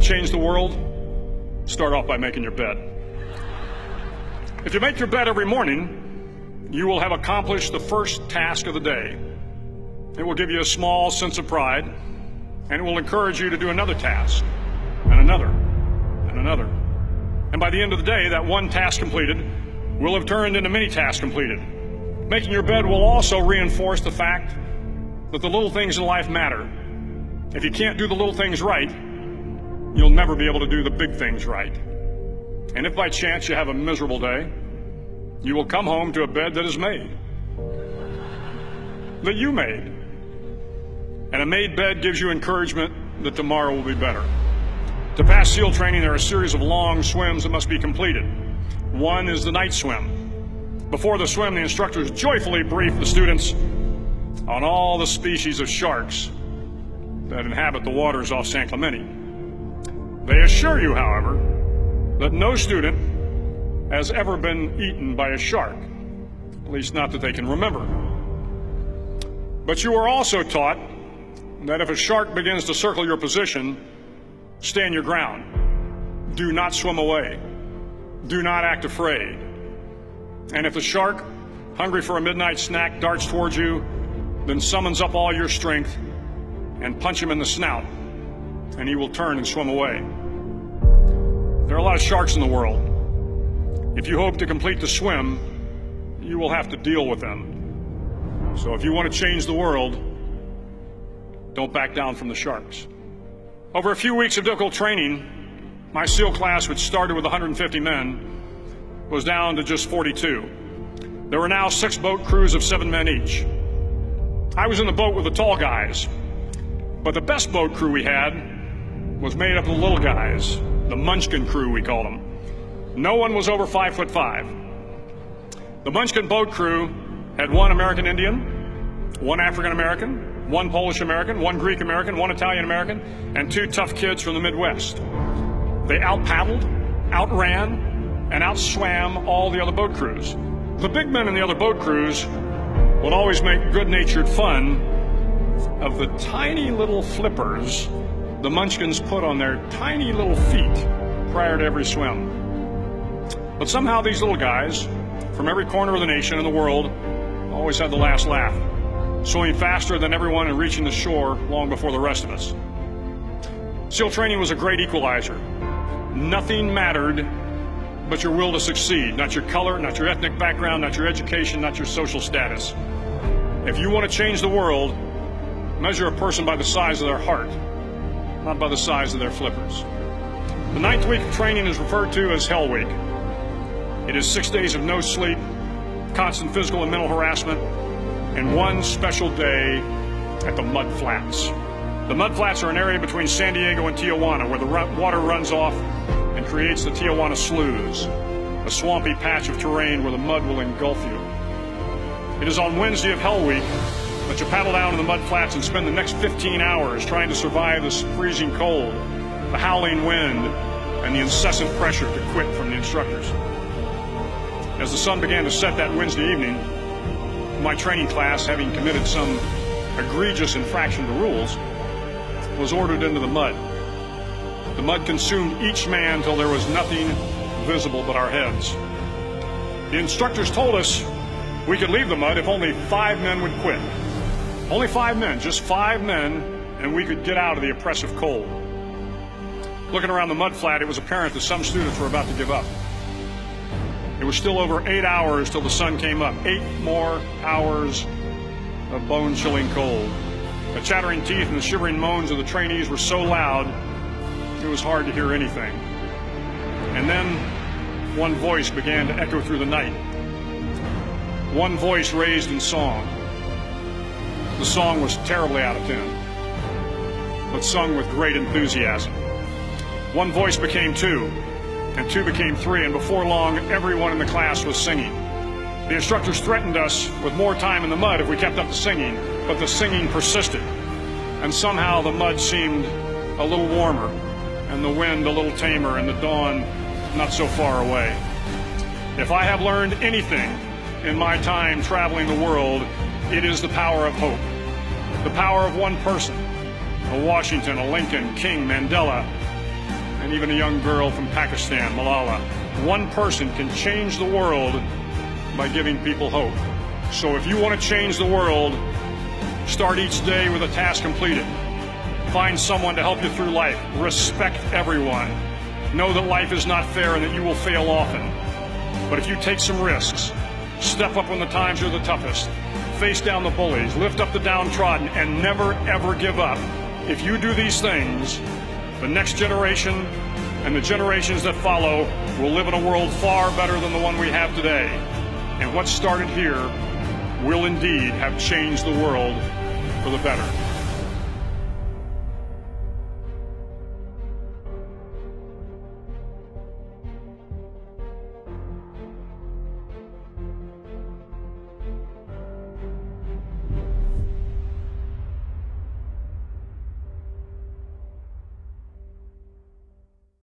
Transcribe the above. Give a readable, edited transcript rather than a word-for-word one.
change the world? Start off by making your bed. If you make your bed every morning, you will have accomplished the first task of the day. It will give you a small sense of pride, and it will encourage you to do another task, and another, and another. And by the end of the day, that one task completed will have turned into many tasks completed. Making your bed will also reinforce the fact that the little things in life matter. If you can't do the little things right, you'll never be able to do the big things right. And if by chance you have a miserable day, you will come home to a bed that is made, that you made. And a made bed gives you encouragement that tomorrow will be better. To pass SEAL training, there are a series of long swims that must be completed. One is the night swim. Before the swim, the instructors joyfully brief the students on all the species of sharks that inhabit the waters off San Clemente. They assure you, however, that no student has ever been eaten by a shark, at least not that they can remember. But you are also taught that if a shark begins to circle your position, stand your ground. Do not swim away. Do not act afraid. And if the shark, hungry for a midnight snack, darts towards you, then summons up all your strength and punch him in the snout, and he will turn and swim away. There are a lot of sharks in the world. If you hope to complete the swim, you will have to deal with them. So if you want to change the world, don't back down from the sharks. Over a few weeks of difficult training, my SEAL class, which started with 150 men, was down to just 42. There were now 6 boat crews of 7 men each. I was in the boat with the tall guys, but the best boat crew we had was made up of the little guys, the Munchkin crew, we called them. No one was over 5'5". The Munchkin boat crew had 1 American Indian, 1 African American, 1 Polish American, 1 Greek American, 1 Italian American, and 2 tough kids from the Midwest. They out-paddled, outran, and outswam all the other boat crews. The big men in the other boat crews would always make good-natured fun of the tiny little flippers the Munchkins put on their tiny little feet prior to every swim. But somehow these little guys from every corner of the nation and the world always had the last laugh, swimming faster than everyone and reaching the shore long before the rest of us. SEAL training was a great equalizer. Nothing mattered but your will to succeed, not your color, not your ethnic background, not your education, not your social status. If you want to change the world, measure a person by the size of their heart, not by the size of their flippers. The 9th week of training is referred to as Hell Week. It is 6 days of no sleep, constant physical and mental harassment, and 1 special day at the Mud Flats. The Mud Flats are an area between San Diego and Tijuana where the water runs off and creates the Tijuana Sloughs, a swampy patch of terrain where the mud will engulf you. It is on Wednesday of Hell Week that you paddle down to the Mud Flats and spend the next 15 hours trying to survive this freezing cold, the howling wind, and the incessant pressure to quit from the instructors. As the sun began to set that Wednesday evening, my training class, having committed some egregious infraction to rules, was ordered into the mud. The mud consumed each man till there was nothing visible but our heads. The instructors told us we could leave the mud if only 5 men would quit. Only 5 men, just 5 men, and we could get out of the oppressive cold. Looking around the mud flat, it was apparent that some students were about to give up. It was still over 8 hours till the sun came up. 8 more hours of bone-chilling cold. The chattering teeth and the shivering moans of the trainees were so loud, it was hard to hear anything. And then one voice began to echo through the night. One voice raised in song. The song was terribly out of tune, but sung with great enthusiasm. One voice became 2, and 2 became 3, and before long, everyone in the class was singing. The instructors threatened us with more time in the mud if we kept up the singing, but the singing persisted, and somehow the mud seemed a little warmer, and the wind a little tamer, and the dawn not so far away. If I have learned anything in my time traveling the world, it is the power of hope. The power of one person, a Washington, a Lincoln, King, Mandela, and even a young girl from Pakistan, Malala. One person can change the world by giving people hope. So if you want to change the world, start each day with a task completed. Find someone to help you through life. Respect everyone. Know that life is not fair and that you will fail often. But if you take some risks, step up when the times are the toughest, face down the bullies, lift up the downtrodden, and never ever give up. If you do these things, the next generation and the generations that follow will live in a world far better than the one we have today. And what started here will indeed have changed the world for the better.